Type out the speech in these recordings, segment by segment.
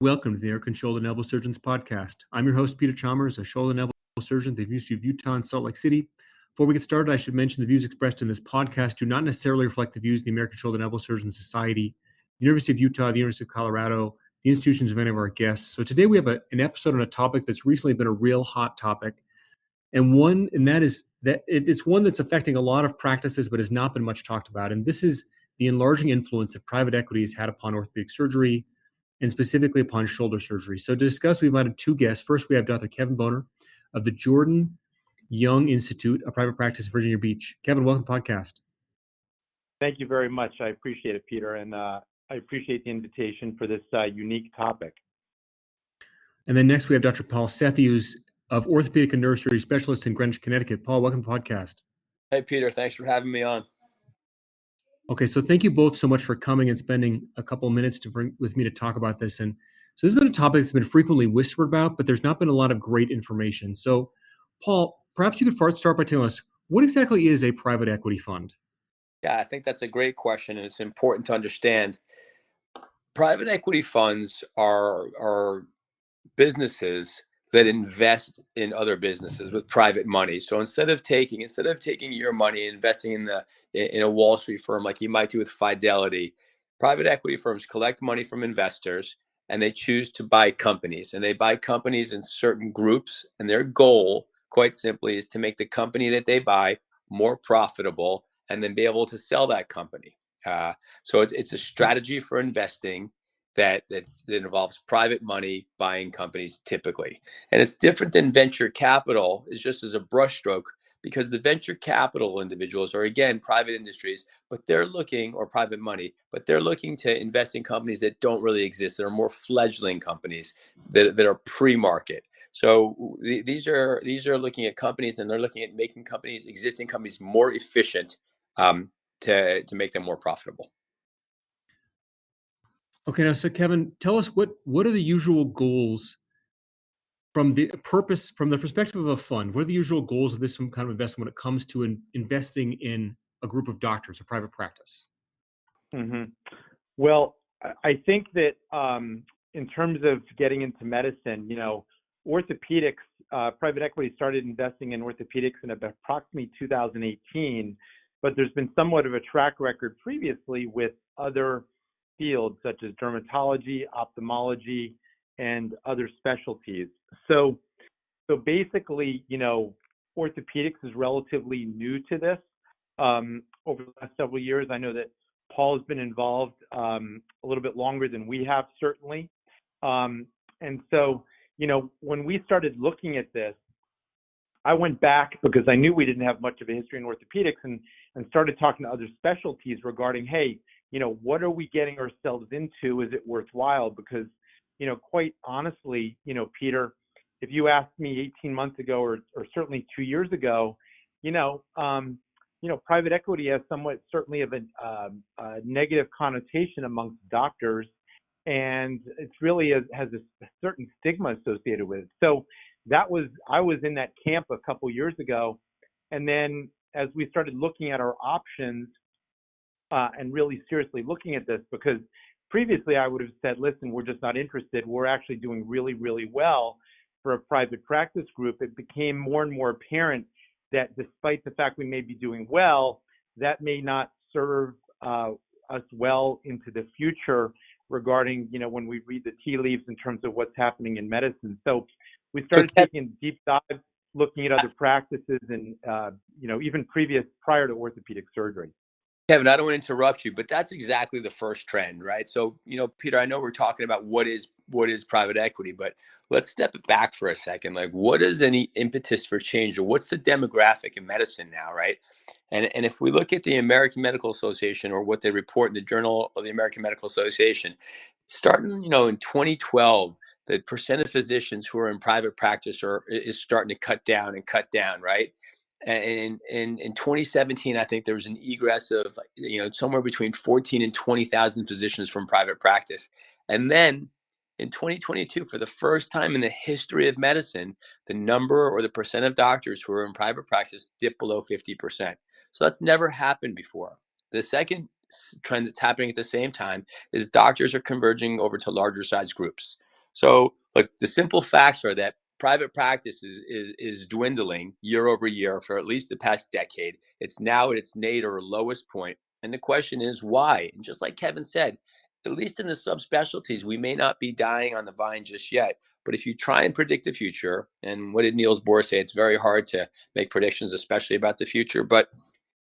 Welcome to the American Shoulder and Elbow Surgeons Podcast. I'm your host, Peter Chalmers, a shoulder and elbow surgeon at the University of Utah in Salt Lake City. Before we get started, I should mention the views expressed in this podcast do not necessarily reflect the views of the American Shoulder and Elbow Surgeons Society, the University of Utah, the University of Colorado, the institutions of any of our guests. So today we have an episode on a topic that's recently been a real hot topic, and that is that it's one that's affecting a lot of practices but has not been much talked about. And this is the enlarging influence that private equity has had upon orthopedic surgery, and specifically upon shoulder surgery. So to discuss, we've invited two guests. First, we have Dr. Kevin Bonner of the Jordan Young Institute, a private practice in Virginia Beach. Kevin, welcome to the podcast. Thank you very much. I appreciate it, Peter, and I appreciate the invitation for this unique topic. And then next, we have Dr. Paul Sethi, who's of orthopedic and neurosurgery specialist in Greenwich, Connecticut. Paul, welcome to the podcast. Hey, Peter. Thanks for having me on. Okay, so thank you both so much for coming and spending a couple of minutes with me to talk about this. And so this has been a topic that's been frequently whispered about, but there's not been a lot of great information. So, Paul, perhaps you could first start by telling us what exactly is a private equity fund? Yeah, I think that's a great question, and it's important to understand. Private equity funds are businesses that invest in other businesses with private money. So instead of taking your money and investing in a Wall Street firm like you might do with Fidelity, private equity firms collect money from investors and they choose to buy companies. And they buy companies in certain groups, and their goal, quite simply, is to make the company that they buy more profitable and then be able to sell that company. So it's a strategy for investing that involves private money buying companies typically. And it's different than venture capital, is just as a brushstroke, because the venture capital individuals are, again, private industries, but they're looking, or private money, but they're looking to invest in companies that don't really exist, that are more fledgling companies that are pre-market. So these are looking at companies, and they're looking at making existing companies more efficient to make them more profitable. Okay, now, so Kevin, tell us what are the usual goals from the perspective of a fund? What are the usual goals of this kind of investment when it comes to investing in a group of doctors, a private practice? Mm-hmm. Well, I think that in terms of getting into medicine, orthopedics, private equity started investing in orthopedics in about approximately 2018, but there's been somewhat of a track record previously with other fields such as dermatology, ophthalmology, and other specialties. So basically, orthopedics is relatively new to this. Over the last several years, I know that Paul has been involved a little bit longer than we have, certainly. And so, when we started looking at this, I went back because I knew we didn't have much of a history in orthopedics, and started talking to other specialties regarding, hey, what are we getting ourselves into? Is it worthwhile? Because, quite honestly, Peter, if you asked me 18 months ago or certainly 2 years ago, private equity has somewhat certainly of a negative connotation amongst doctors, and it's really has a certain stigma associated with it. So I was in that camp a couple years ago, and then as we started looking at our options and really seriously looking at this, because previously I would have said, listen, we're just not interested. We're actually doing really, really well for a private practice group. It became more and more apparent that despite the fact we may be doing well, that may not serve us well into the future regarding, when we read the tea leaves in terms of what's happening in medicine. So we started taking deep dives, looking at other practices and, even prior to orthopedic surgery. Kevin, I don't want to interrupt you, but that's exactly the first trend, right? So, Peter, I know we're talking about what is private equity, but let's step it back for a second. Like, what is any impetus for change, or what's the demographic in medicine now, right? And if we look at the American Medical Association, or what they report in the Journal of the American Medical Association, starting, in 2012, the percent of physicians who are in private practice is starting to cut down, right? And in 2017, I think there was an egress of somewhere between 14 and 20,000 physicians from private practice. And then in 2022, for the first time in the history of medicine, the number or the percent of doctors who are in private practice dipped below 50%. So that's never happened before. The second trend that's happening at the same time is doctors are converging over to larger size groups. So, look, the simple facts are that private practice is dwindling year over year for at least the past decade. It's now at its nadir or lowest point. And the question is why? And just like Kevin said, at least in the subspecialties, we may not be dying on the vine just yet. But if you try and predict the future, and what did Niels Bohr say? It's very hard to make predictions, especially about the future. But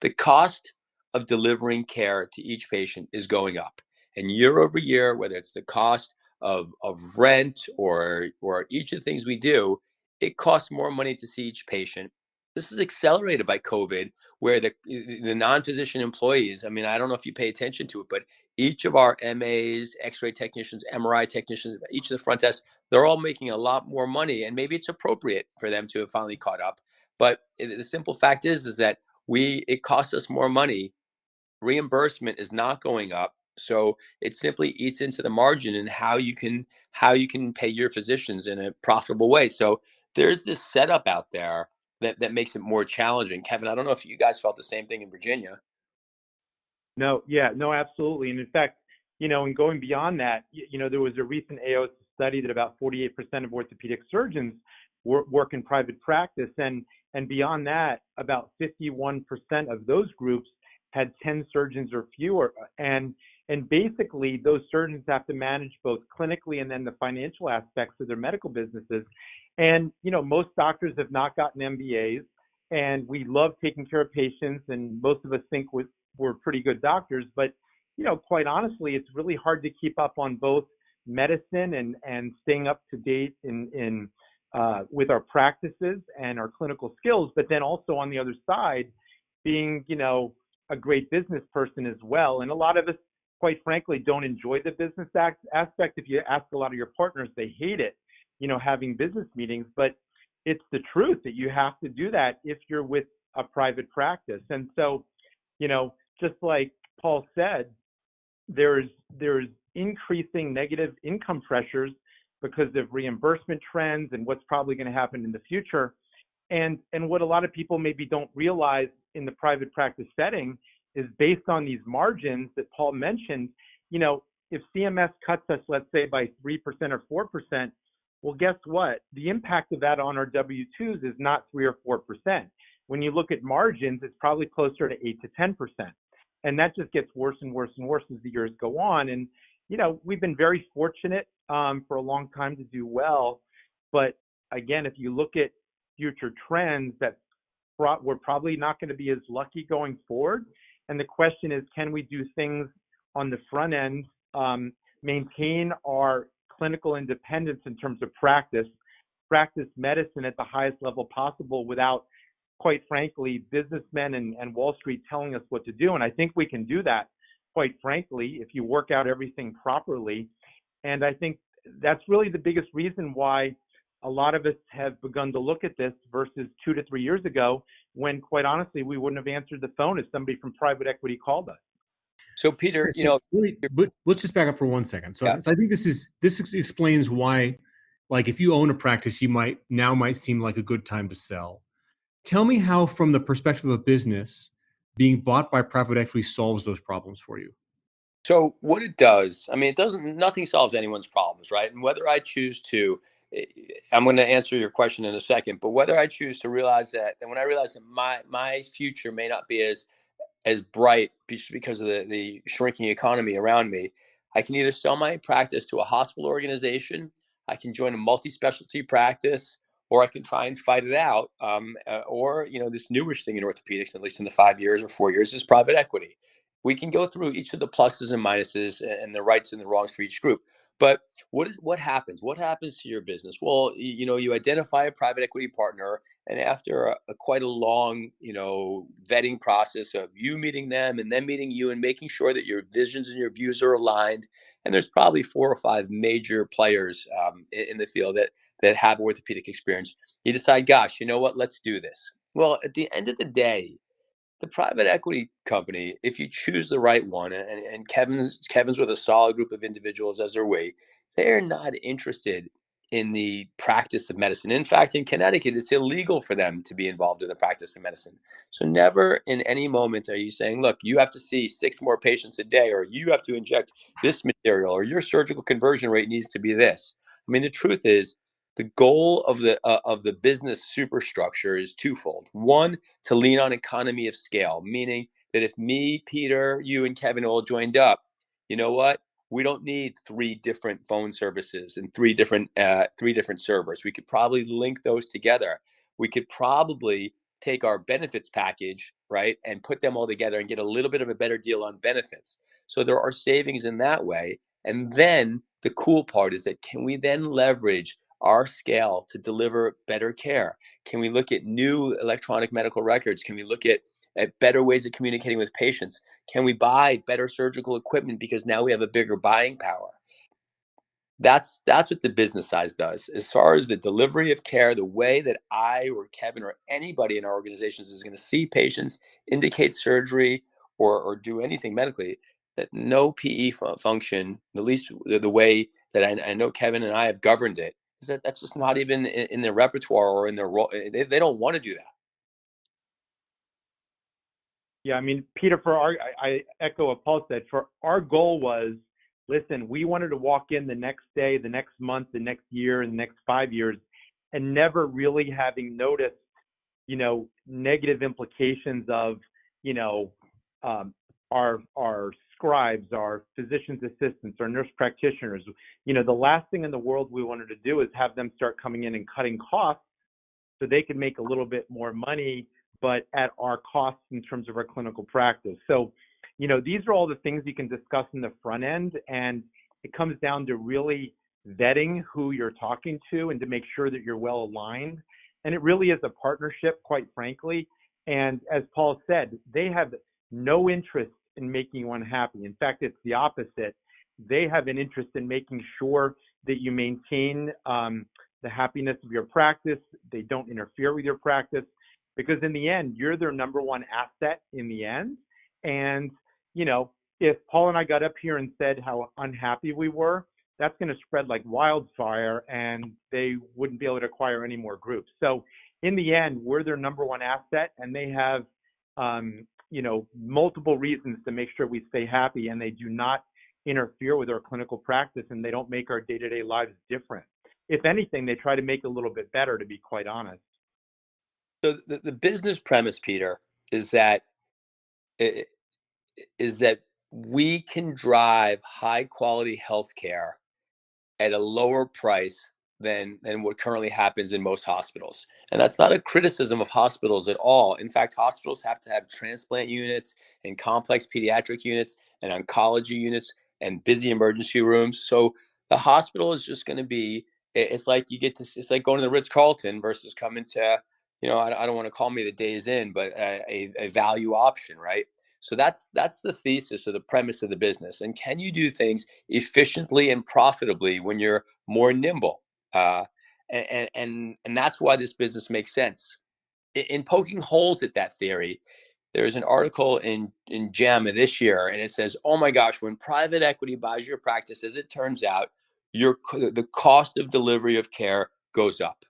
the cost of delivering care to each patient is going up. And year over year, whether it's the cost of rent or each of the things we do, it costs more money to see each patient. This is accelerated by COVID, where the non-physician employees, I mean, I don't know if you pay attention to it, but each of our MAs, X-ray technicians, MRI technicians, each of the front desks, they're all making a lot more money, and maybe it's appropriate for them to have finally caught up. But the simple fact is that it costs us more money. Reimbursement is not going up, so it simply eats into the margin and how you can pay your physicians in a profitable way. So there's this setup out there that makes it more challenging. Kevin, I don't know if you guys felt the same thing in Virginia. No, yeah, no, absolutely. And in fact, and going beyond that, there was a recent ASES study that about 48% of orthopedic surgeons work in private practice. And beyond that, about 51% of those groups had 10 surgeons or fewer. And basically, those surgeons have to manage both clinically and then the financial aspects of their medical businesses. And, most doctors have not gotten MBAs, and we love taking care of patients, and most of us think we're pretty good doctors. But, quite honestly, it's really hard to keep up on both medicine and staying up to date in with our practices and our clinical skills, but then also on the other side, being, a great business person as well. And a lot of us, quite frankly, don't enjoy the business aspect. If you ask a lot of your partners, they hate it, having business meetings. But it's the truth that you have to do that if you're with a private practice. And so, just like Paul said, there's increasing negative income pressures because of reimbursement trends and what's probably going to happen in the future. And what a lot of people maybe don't realize in the private practice setting is based on these margins that Paul mentioned. If CMS cuts us, let's say, by 3% or 4%, well, guess what? The impact of that on our W-2s is not 3 or 4%. When you look at margins, it's probably closer to 8 to 10%. And that just gets worse and worse and worse as the years go on. And, we've been very fortunate for a long time to do well. But again, if you look at future trends, that we're probably not going to be as lucky going forward. And the question is, can we do things on the front end, maintain our clinical independence in terms of practice medicine at the highest level possible without, quite frankly, businessmen and Wall Street telling us what to do? And I think we can do that, quite frankly, if you work out everything properly. And I think that's really the biggest reason why a lot of us have begun to look at this versus 2 to 3 years ago, when, quite honestly, we wouldn't have answered the phone if somebody from private equity called us. So, Peter, but let's just back up for 1 second. So, Yeah. so I think this explains why, like, if you own a practice, you might seem like a good time to sell. Tell me how, from the perspective of a business, being bought by private equity solves those problems for you. So what it does, I mean, nothing solves anyone's problems, right? And whether I choose to, I'm going to answer your question in a second, but whether I choose to realize that, and when I realize that my future may not be as bright because of the shrinking economy around me, I can either sell my practice to a hospital organization, I can join a multi-specialty practice, or I can try and fight it out. Or, this newish thing in orthopedics, at least in the 5 years or 4 years, is private equity. We can go through each of the pluses and minuses and the rights and the wrongs for each group. But what happens? What happens to your business? Well, you identify a private equity partner, and after quite a long, vetting process of you meeting them and them meeting you and making sure that your visions and your views are aligned, and there's probably 4 or 5 major players in the field that have orthopedic experience, you decide, gosh, you know what? Let's do this. Well, at the end of the day, the private equity company, if you choose the right one, and Kevin's with a solid group of individuals as their way, they're not interested in the practice of medicine. In fact, in Connecticut, it's illegal for them to be involved in the practice of medicine. So never in any moment are you saying, look, you have to see 6 more patients a day, or you have to inject this material, or your surgical conversion rate needs to be this. I mean, the truth is, the goal of the business superstructure is twofold. One, to lean on economy of scale, meaning that if me, Peter, you, and Kevin all joined up, you know what? We don't need three different phone services and three different servers. We could probably link those together. We could probably take our benefits package, right, and put them all together and get a little bit of a better deal on benefits. So there are savings in that way. And then the cool part is that, can we then leverage our scale to deliver better care? Can we look at new electronic medical records? Can we look at better ways of communicating with patients? Can we buy better surgical equipment because now we have a bigger buying power? That's what the business side does. As far as the delivery of care, the way that I or Kevin or anybody in our organizations is going to see patients, indicate surgery, or do anything medically, that no PE function, at least the way that I know Kevin and I have governed it, is that that's just not even in their repertoire or in their role. They don't want to do that. Yeah, I mean, Peter, I echo what Paul said. For our goal was, listen, we wanted to walk in the next day, the next month, the next year, and the next 5 years, and never really having noticed, negative implications of, our scribes, our physician's assistants, our nurse practitioners. The last thing in the world we wanted to do is have them start coming in and cutting costs so they could make a little bit more money, but at our costs in terms of our clinical practice. So, these are all the things you can discuss in the front end, and it comes down to really vetting who you're talking to and to make sure that you're well aligned. And it really is a partnership, quite frankly. And as Paul said, they have no interest in making you unhappy. In fact, it's the opposite. They have an interest in making sure that you maintain the happiness of your practice. They don't interfere with your practice, because in the end, you're their number one asset in the end. And, if Paul and I got up here and said how unhappy we were, that's going to spread like wildfire, and they wouldn't be able to acquire any more groups. So in the end, we're their number one asset, and they have, multiple reasons to make sure we stay happy, and they do not interfere with our clinical practice, and they don't make our day-to-day lives different. If anything, they try to make it a little bit better, to be quite honest. So the business premise, Peter, is that we can drive high quality healthcare at a lower price than what currently happens in most hospitals. And that's not a criticism of hospitals at all. In fact, hospitals have to have transplant units and complex pediatric units and oncology units and busy emergency rooms. So the hospital is just going to be, it's like it's like going to the Ritz-Carlton versus coming to, I don't want to call me the Days Inn, but a value option, right? So that's the thesis or the premise of the business. And can you do things efficiently and profitably when you're more nimble? And that's why this business makes sense. In poking holes at that theory, there's an article in JAMA this year, and it says, "Oh my gosh, when private equity buys your practice, as it turns out, the cost of delivery of care goes up."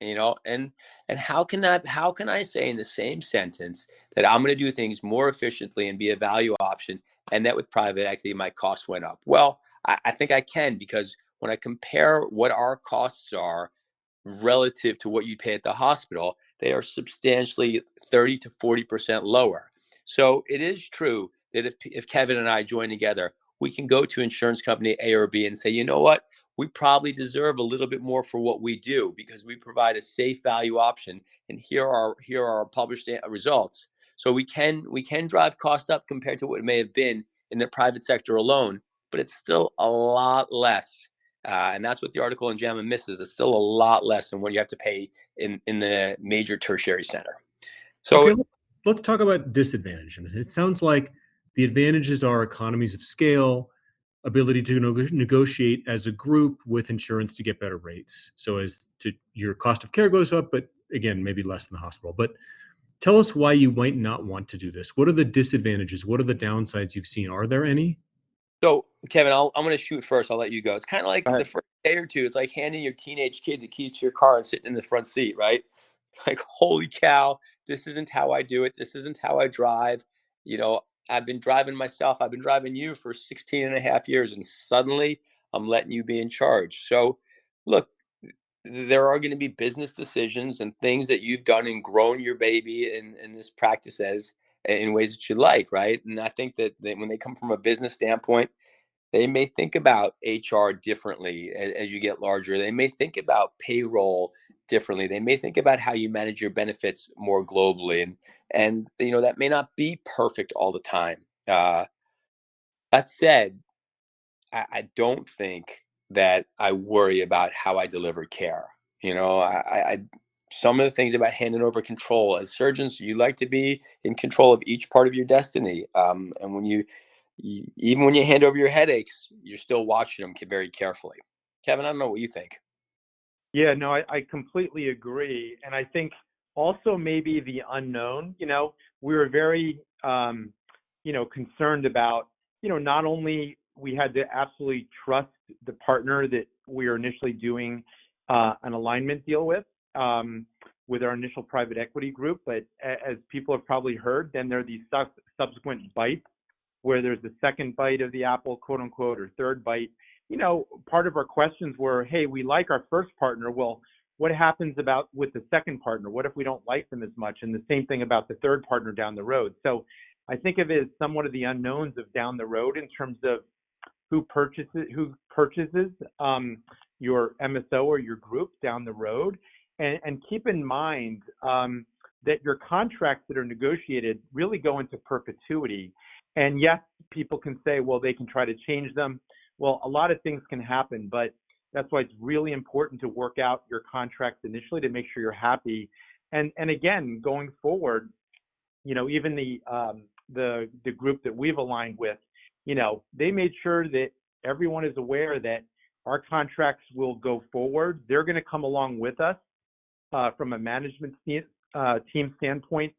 And how can I say in the same sentence that I'm going to do things more efficiently and be a value option, and that with private equity my costs went up? Well, I think I can, because when I compare what our costs are relative to what you pay at the hospital, they are substantially 30 to 40% lower. So it is true that if Kevin and I join together, we can go to insurance company A or B and say, you know what, we probably deserve a little bit more for what we do because we provide a safe value option, and here are our published results. So we can drive cost up compared to what it may have been in the private sector alone, but it's still a lot less. And that's what the article in JAMA misses. It's still a lot less than what you have to pay in the major tertiary center. So okay, let's talk about disadvantages. It sounds like the advantages are economies of scale, ability to negotiate as a group with insurance to get better rates. So as to your cost of care goes up, but again, maybe less than the hospital. But tell us why you might not want to do this. What are the disadvantages? What are the downsides you've seen? Are there any? So, Kevin, I'm going to shoot first. I'll let you go. It's kind of like Go the ahead. first day or two. It's like handing your teenage kid the keys to your car and sitting in the front seat, right? Like, holy cow, this isn't how I do it. This isn't how I drive. I've been driving myself. I've been driving you for 16 and a half years, and suddenly I'm letting you be in charge. So look, there are going to be business decisions and things that you've done and grown your baby in this practice as in ways that you like, right? And I think that when they come from a business standpoint, they may think about HR differently as you get larger. They may think about payroll differently. They may think about how you manage your benefits more globally, and that may not be perfect all the time. That said, I don't think that I worry about how I deliver care. I some of the things about handing over control as surgeons, you like to be in control of each part of your destiny. And even when you hand over your headaches, you're still watching them very carefully. Kevin, I don't know what you think. Yeah, no, I completely agree. And I think also maybe the unknown, we were very, concerned about, not only we had to absolutely trust the partner that we were initially doing an alignment deal with our initial private equity group, but as people have probably heard, then there are these subsequent bites where there's the second bite of the apple, quote unquote, or third bite. Part of our questions were, hey, we like our first partner. Well, what happens with the second partner? What if we don't like them as much? And the same thing about the third partner down the road. So I think of it as somewhat of the unknowns of down the road in terms of who purchases your MSO or your group down the road. And keep in mind that your contracts that are negotiated really go into perpetuity. And yes, people can say, well, they can try to change them. Well, a lot of things can happen, but that's why it's really important to work out your contracts initially to make sure you're happy. And again, going forward, even the group that we've aligned with, they made sure that everyone is aware that our contracts will go forward. They're going to come along with us from a management team standpoint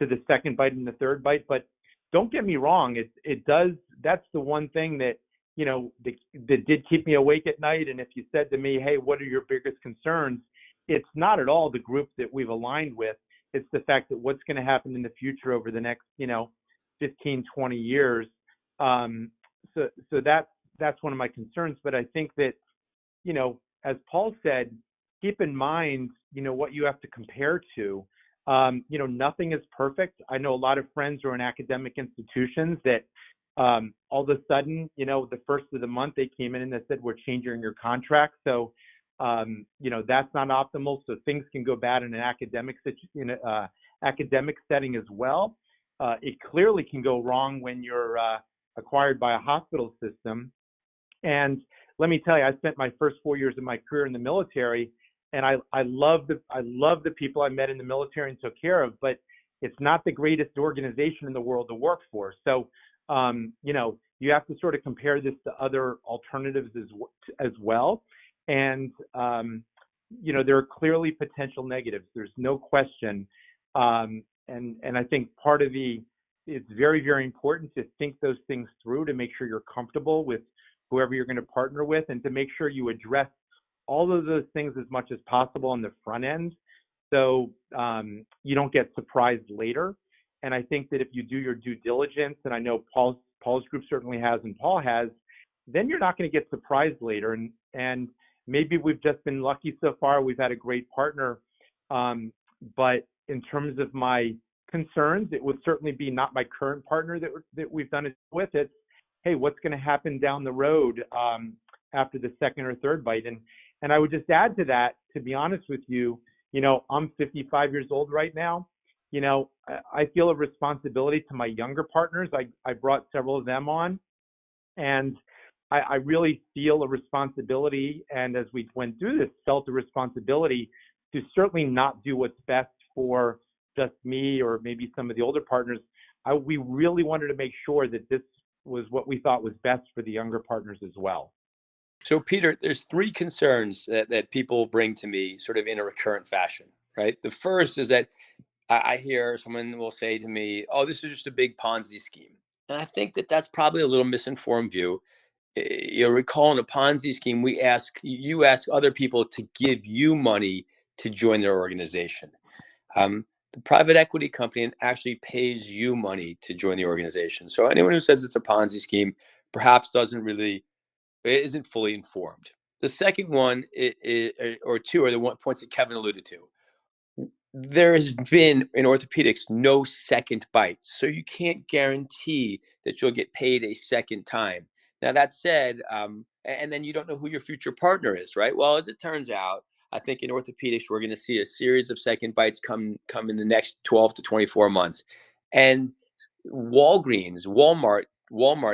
to the second bite and the third bite. But don't get me wrong, it does. That's the one thing that that did keep me awake at night. And if you said to me, hey, what are your biggest concerns? It's not at all the group that we've aligned with. It's the fact that what's going to happen in the future over the next 15, 20 years. So that's one of my concerns. But I think that as Paul said, keep in mind what you have to compare to. Nothing is perfect. I know a lot of friends who are in academic institutions that all of a sudden, the first of the month they came in and they said, we're changing your contract. So, that's not optimal. So things can go bad in an academic setting as well. It clearly can go wrong when you're acquired by a hospital system. And let me tell you, I spent my first 4 years of my career in the military, and I love the people I met in the military and took care of, but it's not the greatest organization in the world to work for. So, you have to sort of compare this to other alternatives as well. And, there are clearly potential negatives. There's no question. And I think it's very, very important to think those things through to make sure you're comfortable with whoever you're going to partner with, and to make sure you address all of those things as much as possible on the front end, so you don't get surprised later. And I think that if you do your due diligence, and I know Paul's group certainly has, and Paul has, then you're not going to get surprised later. And maybe we've just been lucky so far. We've had a great partner. But in terms of my concerns, it would certainly be not my current partner that we've done it with. It's, hey, what's going to happen down the road after the second or third bite? And I would just add to that, to be honest with you, I'm 55 years old right now. I feel a responsibility to my younger partners. I brought several of them on, and I really feel a responsibility. And as we went through this, felt a responsibility to certainly not do what's best for just me or maybe some of the older partners. We really wanted to make sure that this was what we thought was best for the younger partners as well. So, Peter, there's three concerns that people bring to me sort of in a recurrent fashion, right? The first is that I hear someone will say to me, oh, this is just a big Ponzi scheme. And I think that that's probably a little misinformed view. You'll recall in a Ponzi scheme, you ask other people to give you money to join their organization. The private equity company actually pays you money to join the organization. So anyone who says it's a Ponzi scheme perhaps isn't fully informed. The second one or two are the one points that Kevin alluded to. There has been in orthopedics no second bite, so you can't guarantee that you'll get paid a second time. Now that said, and then you don't know who your future partner is, right? Well, as it turns out, I think in orthopedics we're going to see a series of second bites come in the next 12 to 24 months, and Walmart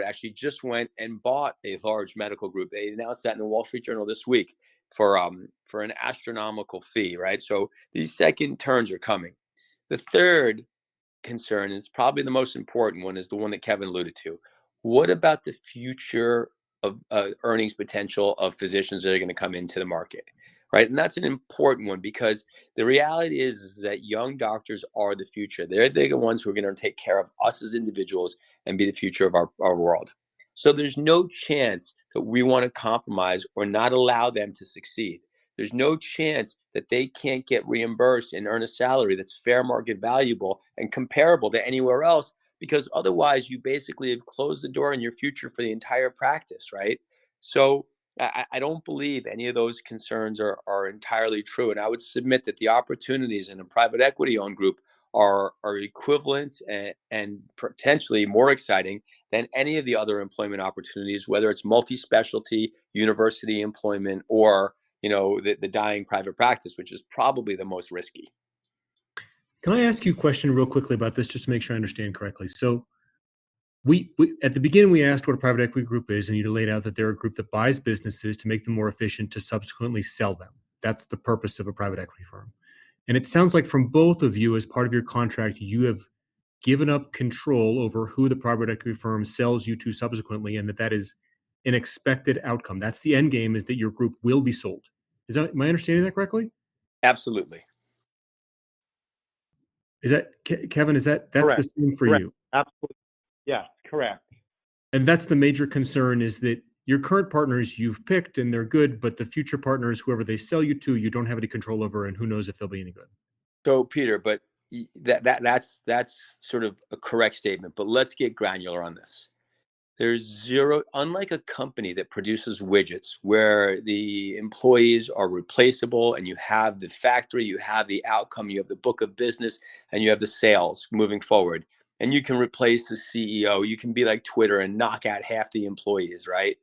actually just went and bought a large medical group. They announced that in the Wall Street Journal this week for an astronomical fee, right? So these second turns are coming. The third concern is probably the most important one, is the one that Kevin alluded to. What about the future of earnings potential of physicians that are going to come into the market, right? And that's an important one, because the reality is that young doctors are the future. They're the ones who are going to take care of us as individuals and be the future of our world. So there's no chance that we want to compromise or not allow them to succeed. There's no chance that they can't get reimbursed and earn a salary that's fair market valuable and comparable to anywhere else, because otherwise you basically have closed the door in your future for the entire practice, right? So I don't believe any of those concerns are entirely true. And I would submit that the opportunities in a private equity owned group are equivalent and potentially more exciting than any of the other employment opportunities, whether it's multi-specialty, university employment, or the dying private practice, which is probably the most risky. Can I ask you a question real quickly about this, just to make sure I understand correctly? So we at the beginning, we asked what a private equity group is, and you laid out that they're a group that buys businesses to make them more efficient to subsequently sell them. That's the purpose of a private equity firm. And it sounds like from both of you, as part of your contract, you have given up control over who the private equity firm sells you to subsequently, and that is an expected outcome. That's the end game, is that your group will be sold. Am I understanding that correctly? Absolutely. Is that, Kevin, that's Correct. the same for Correct. you? Absolutely. Yes, correct. And that's the major concern, is that your current partners you've picked and they're good, but the future partners, whoever they sell you to, you don't have any control over, and who knows if they'll be any good. So Peter, but that's sort of a correct statement, but let's get granular on this. There's zero, unlike a company that produces widgets where the employees are replaceable and you have the factory, you have the outcome, you have the book of business, and you have the sales moving forward. And you can replace the CEO. You can be like Twitter and knock out half the employees, right?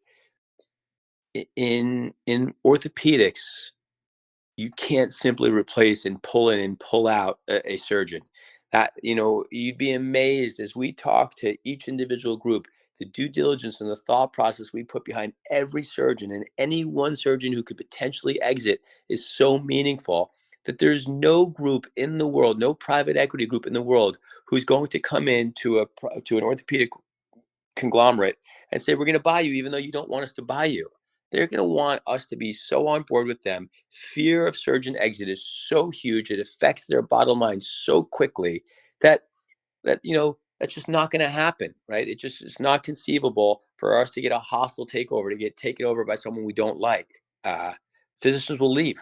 In orthopedics, you can't simply replace and pull in and pull out a surgeon. That, you'd be amazed as we talk to each individual group, the due diligence and the thought process we put behind every surgeon, and any one surgeon who could potentially exit is so meaningful that there's no group in the world, no private equity group in the world, who's going to come in to an orthopedic conglomerate and say, we're going to buy you even though you don't want us to buy you. They're going to want us to be so on board with them. Fear of surgeon exit is so huge, it affects their bottom line so quickly that that's just not going to happen, right? It's not conceivable for us to get a hostile takeover, to get taken over by someone we don't like. Physicians will leave.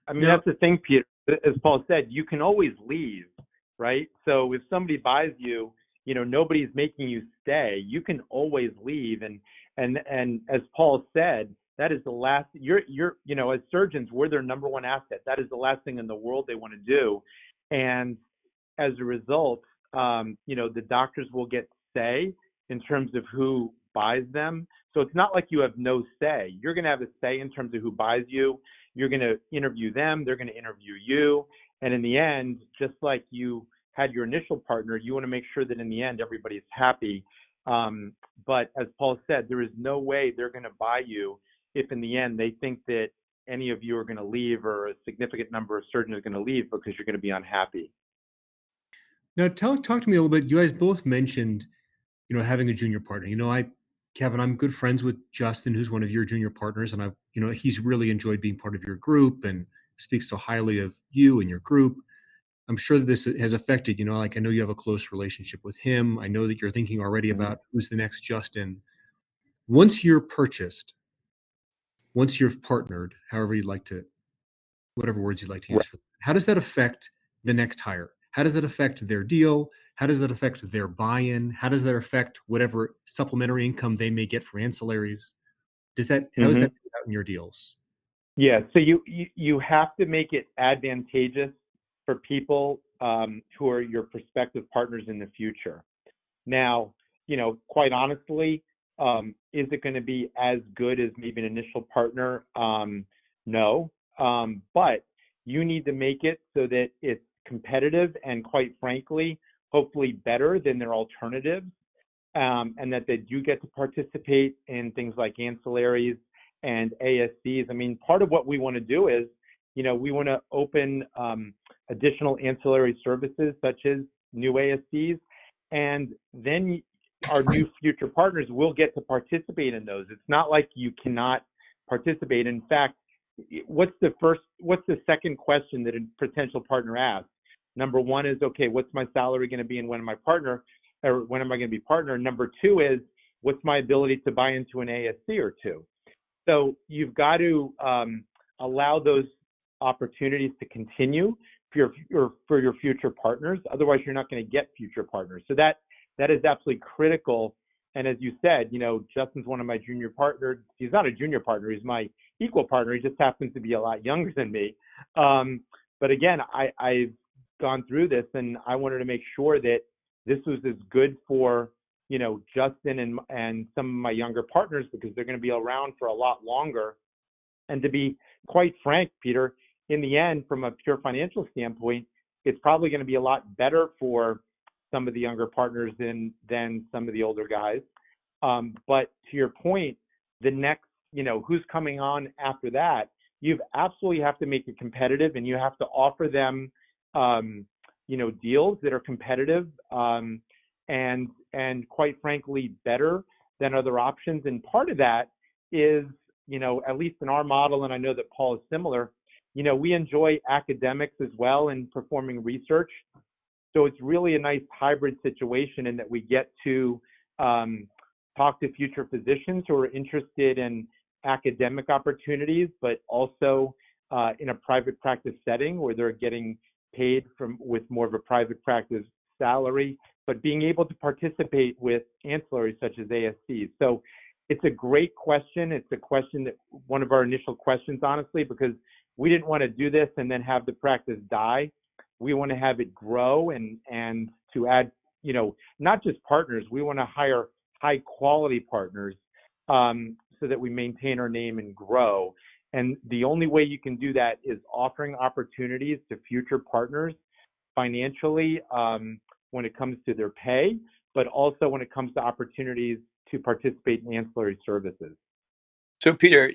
I mean, that's the thing, Peter. As Paul said, you can always leave, right? So if somebody buys you, nobody's making you stay. You can always leave, and as Paul said, that is the last. As surgeons, we're their number one asset. That is the last thing in the world they want to do, and as a result, the doctors will get say in terms of who buys them. So it's not like you have no say. You're going to have a say in terms of who buys you. You're going to interview them. They're going to interview you. And in the end, just like you had your initial partner, you want to make sure that in the end, everybody's happy. But as Paul said, there is no way they're going to buy you if in the end they think that any of you are going to leave, or a significant number of surgeons are going to leave because you're going to be unhappy. Now, talk to me a little bit. You guys both mentioned, having a junior partner. Kevin, I'm good friends with Justin, who's one of your junior partners, and he's really enjoyed being part of your group and speaks so highly of you and your group. I'm sure that this has affected, I know you have a close relationship with him. I know that you're thinking already about who's the next Justin. Once you're purchased, once you've partnered, whatever words you'd like to use for that, how does that affect the next hire? How does that affect their deal? How does that affect their buy-in? How does that affect whatever supplementary income they may get for ancillaries? How is that out in your deals? Yeah, so you have to make it advantageous for people who are your prospective partners in the future. Now, quite honestly, is it going to be as good as maybe an initial partner? No, but you need to make it so that it's competitive and, quite frankly, hopefully better than their alternatives, and that they do get to participate in things like ancillaries and ASCs. I mean, part of what we want to do is, we want to open additional ancillary services such as new ASCs, and then our new future partners will get to participate in those. It's not like you cannot participate. In fact, what's the second question that a potential partner asks? Number one is, okay, what's my salary going to be and when am I going to be partner? Number two is, what's my ability to buy into an ASC or two? So you've got to allow those opportunities to continue for your future partners. Otherwise, you're not going to get future partners. So that is absolutely critical. And as you said, Justin's one of my junior partners. He's not a junior partner. He's my equal partner. He just happens to be a lot younger than me. But again, I've gone through this, and I wanted to make sure that this was as good for Justin and some of my younger partners, because they're going to be around for a lot longer. And to be quite frank, Peter, in the end, from a pure financial standpoint, it's probably going to be a lot better for some of the younger partners than some of the older guys. But to your point, the next, who's coming on after that, you absolutely have to make it competitive, and you have to offer them, deals that are competitive, and quite frankly, better than other options. And part of that is, at least in our model, and I know that Paul is similar, we enjoy academics as well and performing research. So it's really a nice hybrid situation in that we get to talk to future physicians who are interested in academic opportunities, but also in a private practice setting where they're getting paid with more of a private practice salary, but being able to participate with ancillaries such as ASCs. So it's a great question. It's a question that one of our initial questions, honestly, because we didn't want to do this and then have the practice die. We want to have it grow and to add, not just partners. We want to hire high quality partners so that we maintain our name and grow. And the only way you can do that is offering opportunities to future partners financially when it comes to their pay, but also when it comes to opportunities to participate in ancillary services. So Peter,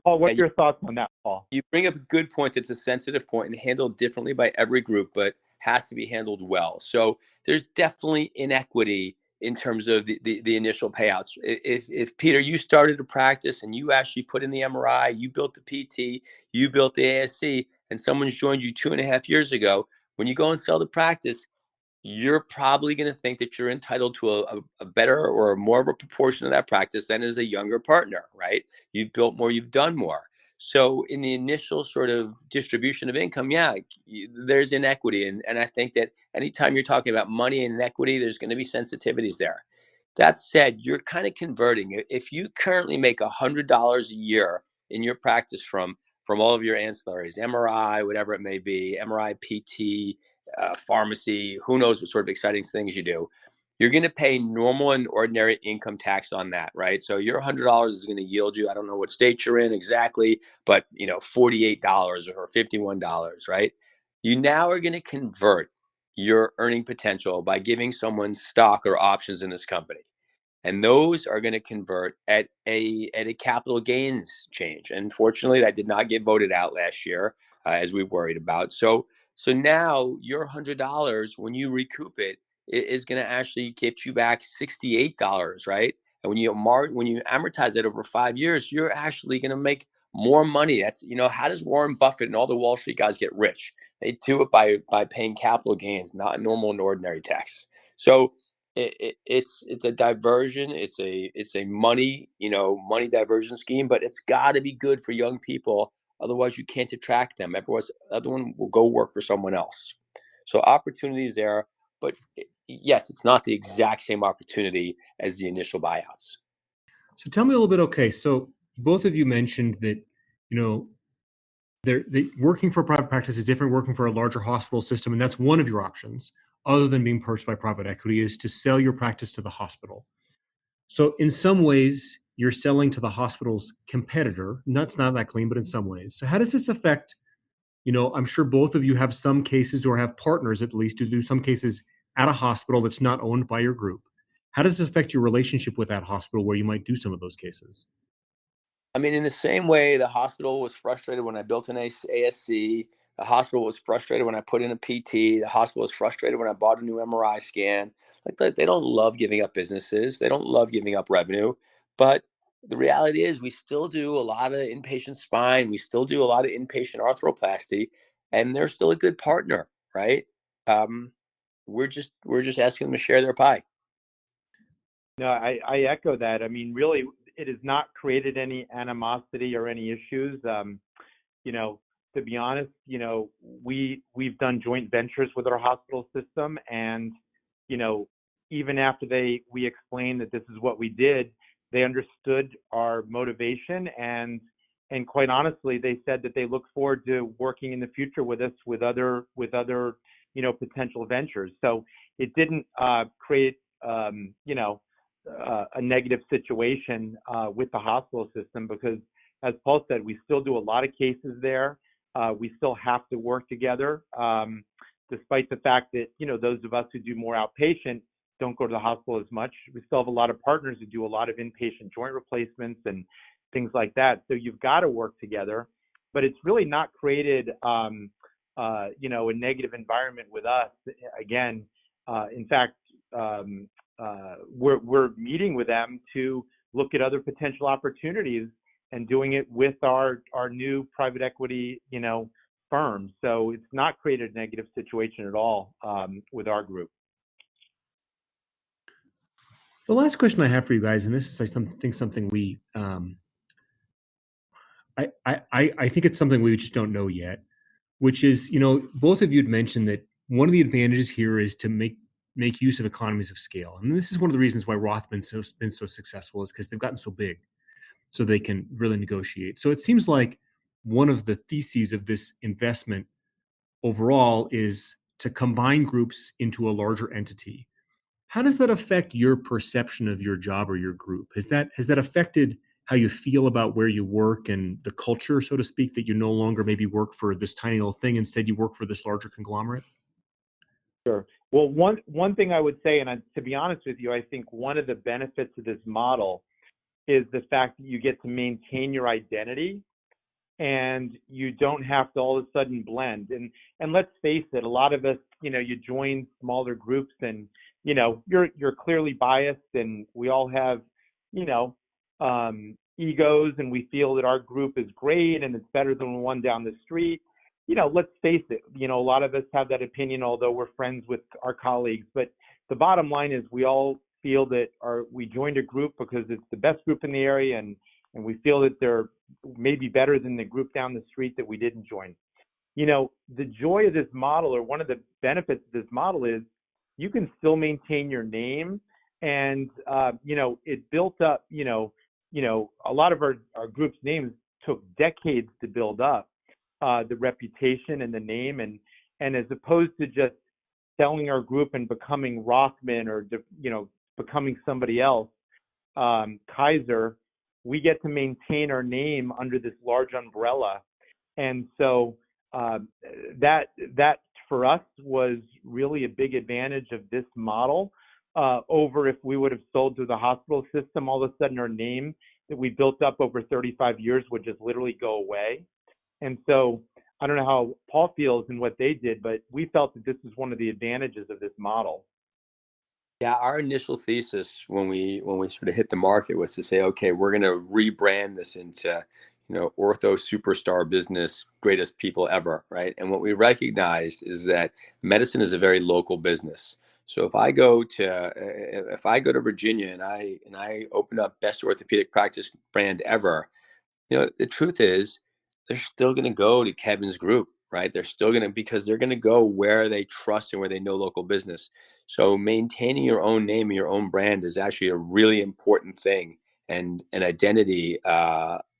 Paul, what are your thoughts on that, Paul? You bring up a good point. That's a sensitive point and handled differently by every group, but has to be handled well. So there's definitely inequity in terms of the initial payouts. If Peter, you started a practice and you actually put in the MRI, you built the PT, you built the ASC, and someone's joined you 2.5 years ago, when you go and sell the practice, you're probably going to think that you're entitled to a better or more of a proportion of that practice than as a younger partner, right? You've built more, you've done more. So in the initial sort of distribution of income, there's inequity. And I think that anytime you're talking about money and inequity, there's going to be sensitivities there. That said, you're kind of converting. If you currently make $100 a year in your practice from all of your ancillaries, MRI, whatever it may be, MRI, PT, pharmacy, who knows what sort of exciting things you do, you're going to pay normal and ordinary income tax on that, right? So your $100 is going to yield you, I don't know what state you're in exactly, but $48 or $51, right? You now are going to convert your earning potential by giving someone stock or options in this company. And those are going to convert at a capital gains change. And fortunately, that did not get voted out last year, as we worried about. So now your $100, when you recoup it, is going to actually get you back $68, right? And when you amortize it over 5 years, you're actually going to make more money. That's how does Warren Buffett and all the Wall Street guys get rich? They do it by paying capital gains, not normal and ordinary tax. So it's a diversion. It's a money diversion scheme, but it's got to be good for young people. Otherwise, you can't attract them. Everyone will go work for someone else. So opportunities there, but yes, it's not the exact same opportunity as the initial buyouts. So tell me a little bit. Okay, so both of you mentioned that you know working for a private practice is different. Working for a larger hospital system, and that's one of your options, other than being purchased by private equity, is to sell your practice to the hospital. So in some ways, you're selling to the hospital's competitor. And that's not that clean, but in some ways. So how does this affect? I'm sure both of you have some cases or have partners at least who do some cases at a hospital that's not owned by your group. How does this affect your relationship with that hospital where you might do some of those cases? I mean, in the same way, the hospital was frustrated when I built an ASC. The hospital was frustrated when I put in a PT. The hospital was frustrated when I bought a new MRI scan. Like they don't love giving up businesses. They don't love giving up revenue. But the reality is, we still do a lot of inpatient spine. We still do a lot of inpatient arthroplasty, and they're still a good partner, right? Um, we're just asking them to share their pie. No, I echo that. I mean, really, it has not created any animosity or any issues. You know, to be honest, we've done joint ventures with our hospital system, and you know, even after we explained that this is what we did, they understood our motivation, and quite honestly, they said that they look forward to working in the future with us with other potential ventures. So it didn't create a negative situation with the hospital system, because, as Paul said, we still do a lot of cases there. We still have to work together, despite the fact that, those of us who do more outpatient don't go to the hospital as much. We still have a lot of partners who do a lot of inpatient joint replacements and things like that. So you've got to work together, but it's really not created, a negative environment with us. Again, in fact, we're meeting with them to look at other potential opportunities and doing it with our new private equity, firm. So it's not created a negative situation at all with our group. The last question I have for you guys, and this is something we, I think it's something we just don't know yet, which is, both of you had mentioned that one of the advantages here is to make use of economies of scale. And this is one of the reasons why Rothman's been so successful, is because they've gotten so big, so they can really negotiate. So it seems like one of the theses of this investment overall is to combine groups into a larger entity. How does that affect your perception of your job or your group? Has that affected how you feel about where you work and the culture, so to speak, that you no longer maybe work for this tiny little thing, instead you work for this larger conglomerate? Sure. Well, one thing I would say, and to be honest with you, I think one of the benefits of this model is the fact that you get to maintain your identity and you don't have to all of a sudden blend. And let's face it, a lot of us, you join smaller groups, and you're clearly biased, and we all have egos, and we feel that our group is great and it's better than the one down the street. Let's face it, a lot of us have that opinion, although we're friends with our colleagues. But the bottom line is, we all feel that we joined a group because it's the best group in the area, and we feel that they're maybe better than the group down the street that we didn't join. The joy of this model, or one of the benefits of this model, is you can still maintain your name, and it built up. A lot of our group's names took decades to build up, the reputation and the name, and as opposed to just selling our group and becoming Rothman, or becoming somebody else, Kaiser, we get to maintain our name under this large umbrella. And so that for us was really a big advantage of this model, over if we would have sold to the hospital system. All of a sudden, our name that we built up over 35 years would just literally go away. And so I don't know how Paul feels and what they did, but we felt that this is one of the advantages of this model. Yeah, our initial thesis when we sort of hit the market was to say, okay, we're going to rebrand this into, ortho superstar business, greatest people ever, right? And what we recognized is that medicine is a very local business. So if I go to Virginia and I open up best orthopedic practice brand ever, the truth is, they're still going to go to Kevin's group, right? They're still going to, because they're going to go where they trust and where they know local business. So maintaining your own name and your own brand is actually a really important thing. and identity.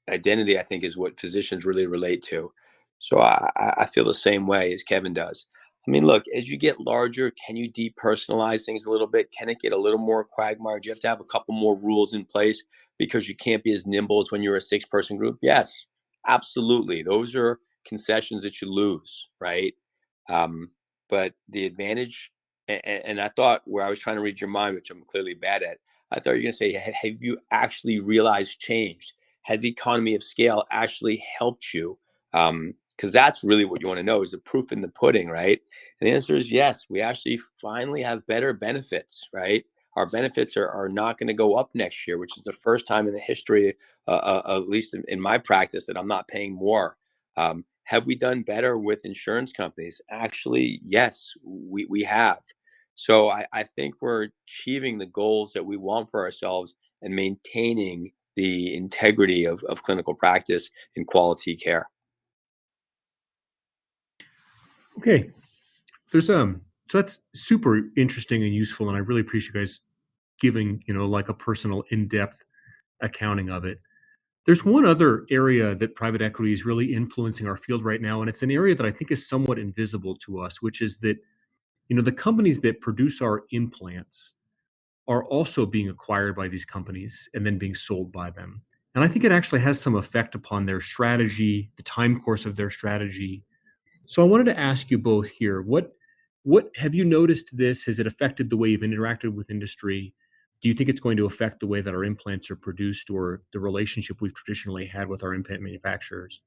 Identity, I think, is what physicians really relate to. So I feel the same way as Kevin does. I mean, look, as you get larger, can you depersonalize things a little bit? Can it get a little more quagmire? Do you have to have a couple more rules in place because you can't be as nimble as when you're a 6-person group? Yes, absolutely. Those are concessions that you lose, right? But the advantage, and I thought where I was trying to read your mind, which I'm clearly bad at, I thought you were going to say, have you actually realized change? Has economy of scale actually helped you? Because that's really what you want to know, is the proof in the pudding, right? And the answer is yes. We actually finally have better benefits, right? Our benefits are not going to go up next year, which is the first time in the history, at least in my practice, that I'm not paying more. Have we done better with insurance companies? Actually, yes, we have. So I think we're achieving the goals that we want for ourselves and maintaining the integrity of clinical practice and quality care. Okay. There's so that's super interesting and useful, and I really appreciate you guys giving, like a personal in-depth accounting of it. There's one other area that private equity is really influencing our field right now, and it's an area that I think is somewhat invisible to us, which is that, the companies that produce our implants are also being acquired by these companies and then being sold by them. And I think it actually has some effect upon their strategy, the time course of their strategy. So I wanted to ask you both here, what have you noticed this? Has it affected the way you've interacted with industry? Do you think it's going to affect the way that our implants are produced or the relationship we've traditionally had with our implant manufacturers?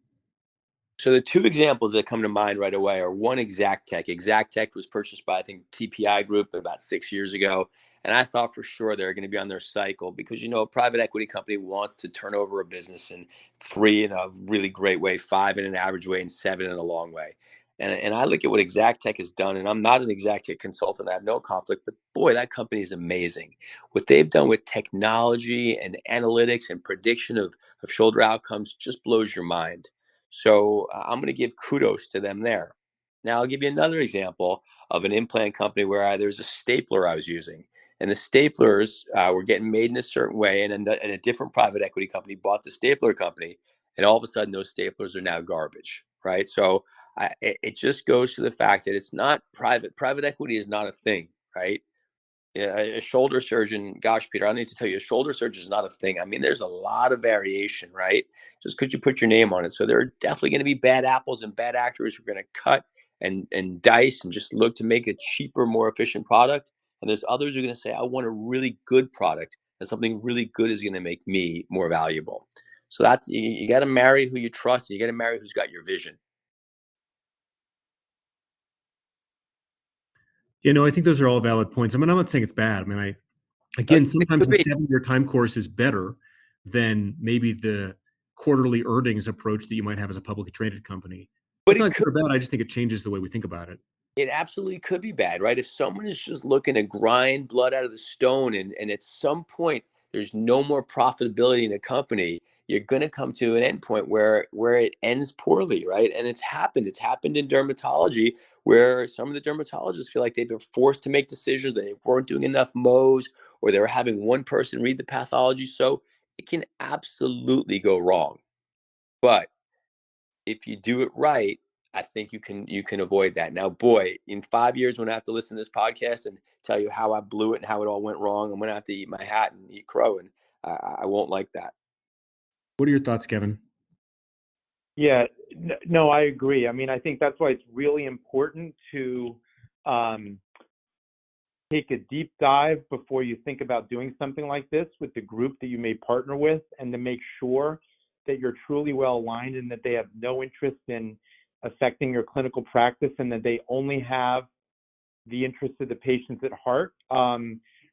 So the two examples that come to mind right away are one, Exactech. Exactech was purchased by, I think, TPI Group about 6 years ago. And I thought for sure they're going to be on their cycle because, a private equity company wants to turn over a business in 3 in a really great way, 5 in an average way, and 7 in a long way. And I look at what Exactech has done, and I'm not an Exactech consultant. I have no conflict, but boy, that company is amazing. What they've done with technology and analytics and prediction of shoulder outcomes just blows your mind. So I'm going to give kudos to them there. Now, I'll give you another example of an implant company where there's a stapler I was using. And the staplers were getting made in a certain way. And a different private equity company bought the stapler company. And all of a sudden, those staplers are now garbage, right? So it just goes to the fact that it's not private. Private equity is not a thing, right? A shoulder surgeon, gosh, Peter, I need to tell you, a shoulder surgeon is not a thing. I mean, there's a lot of variation, right? Just because you put your name on it. So there are definitely going to be bad apples and bad actors who are going to cut and dice and just look to make a cheaper, more efficient product. And there's others who are going to say, I want a really good product, and something really good is going to make me more valuable. So that's, you got to marry who you trust. And you got to marry who's got your vision. I think those are all valid points. I mean, I'm not saying it's bad. I mean, It again, sometimes could the be, 7-year time course is better than maybe the quarterly earnings approach that you might have as a publicly traded company. but That's it not could. good or bad. I just think it changes the way we think about it. It absolutely could be bad, right? If someone is just looking to grind blood out of the stone and at some point there's no more profitability in a company, you're going to come to an end point where it ends poorly, right? And it's happened. It's happened in dermatology where some of the dermatologists feel like they've been forced to make decisions. They weren't doing enough Mohs, or they were having one person read the pathology. So it can absolutely go wrong. But if you do it right, I think you can avoid that. Now, boy, in 5 years, when I have to listen to this podcast and tell you how I blew it and how it all went wrong, I'm gonna have to eat my hat and eat crow, and I won't like that. What are your thoughts, Kevin? Yeah, no, I agree. I mean, I think that's why it's really important to take a deep dive before you think about doing something like this with the group that you may partner with, and to make sure that you're truly well aligned and that they have no interest in affecting your clinical practice, and that they only have the interests of the patients at heart.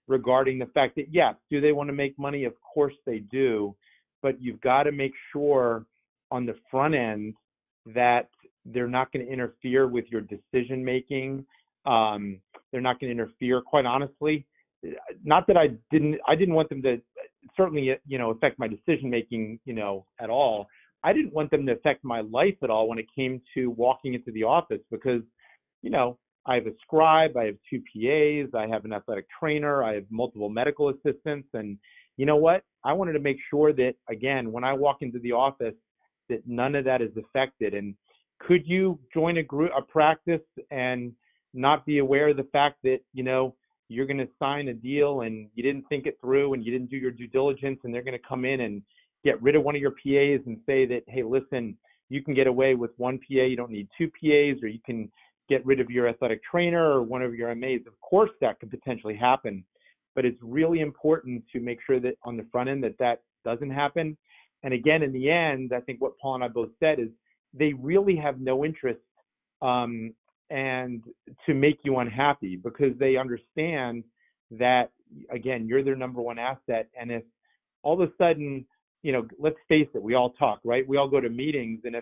Regarding the fact that, yes, do they want to make money? Of course they do, but you've got to make sure on the front end that they're not going to interfere with your decision making. They're not going to interfere, quite honestly. Not that I didn't want them to certainly, affect my decision making, at all. I didn't want them to affect my life at all when it came to walking into the office, because, I have a scribe, I have 2 PAs, I have an athletic trainer, I have multiple medical assistants, and you know what? I wanted to make sure that, again, when I walk into the office, that none of that is affected. And could you join a practice and not be aware of the fact that, you're going to sign a deal and you didn't think it through and you didn't do your due diligence, and they're going to come in and get rid of one of your PAs and say that, hey, listen, you can get away with one PA, you don't need two PAs, or you can get rid of your athletic trainer or one of your MAs. Of course, that could potentially happen, but it's really important to make sure that on the front end that doesn't happen. And again, in the end, I think what Paul and I both said is they really have no interest and to make you unhappy, because they understand that, again, you're their number one asset. And if all of a sudden, let's face it, we all talk, right? We all go to meetings, and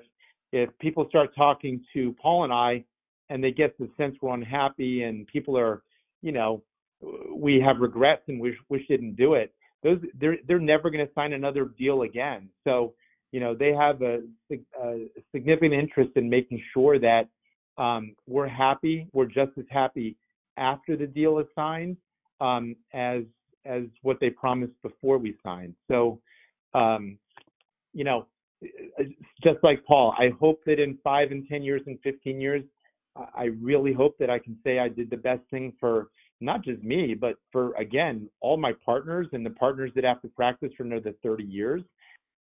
if people start talking to Paul and I, and they get the sense we're unhappy and people are, we have regrets and wish didn't do it, they're never going to sign another deal again. So, they have a significant interest in making sure that we're happy. We're just as happy after the deal is signed as what they promised before we signed. So, just like Paul, I hope that in 5 and 10 years and 15 years, I really hope that I can say I did the best thing for not just me, but for, again, all my partners and the partners that have to practice for another 30 years.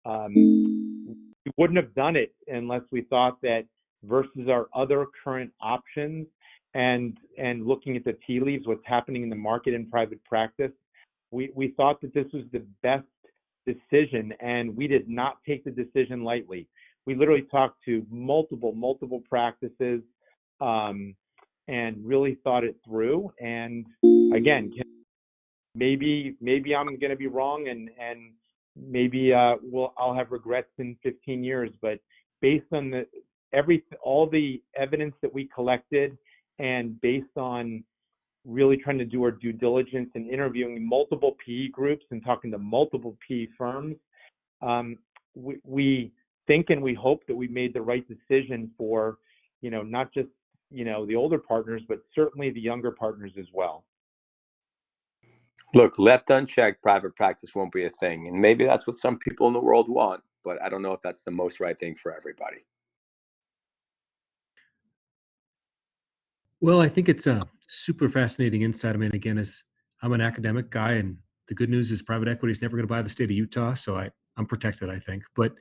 We wouldn't have done it unless we thought that, versus our other current options and looking at the tea leaves, what's happening in the market in private practice, we thought that this was the best decision, and we did not take the decision lightly. We literally talked to multiple practices and really thought it through. And again, maybe I'm going to be wrong, and maybe I'll have regrets in 15 years. But based on all the evidence that we collected, and based on really trying to do our due diligence and interviewing multiple PE groups and talking to multiple PE firms, we think and we hope that we made the right decision for, not just, the older partners, but certainly the younger partners as well. Look, left unchecked, private practice won't be a thing. And maybe that's what some people in the world want, but I don't know if that's the most right thing for everybody. Well, I think it's a super fascinating insight. I mean, again, as I'm an academic guy, and the good news is private equity is never going to buy the state of Utah, so I'm protected, I think. But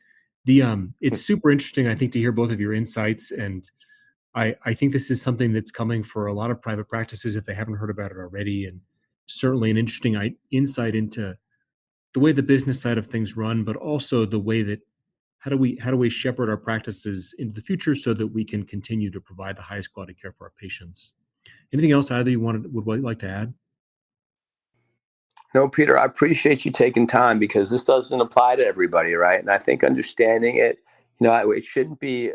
it's super interesting, I think, to hear both of your insights, and I think this is something that's coming for a lot of private practices if they haven't heard about it already, and certainly an interesting insight into the way the business side of things run, but also the way that how do we shepherd our practices into the future so that we can continue to provide the highest quality care for our patients. Anything else either you would like to add? No, Peter, I appreciate you taking time, because this doesn't apply to everybody, right? And I think understanding it, it shouldn't be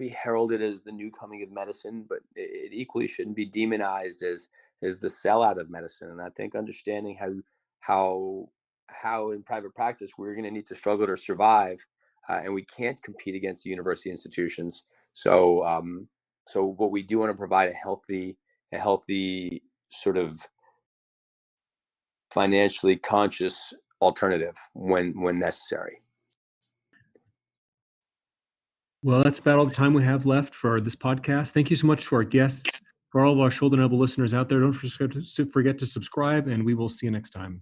heralded as the new coming of medicine, but it equally shouldn't be demonized as the sellout of medicine. And I think understanding how in private practice we're going to need to struggle to survive, and we can't compete against the university institutions. So what we do want to provide a healthy sort of financially conscious alternative when necessary. Well, that's about all the time we have left for this podcast. Thank you so much to our guests. For all of our shoulder and elbow listeners out there, don't forget to subscribe, and we will see you next time.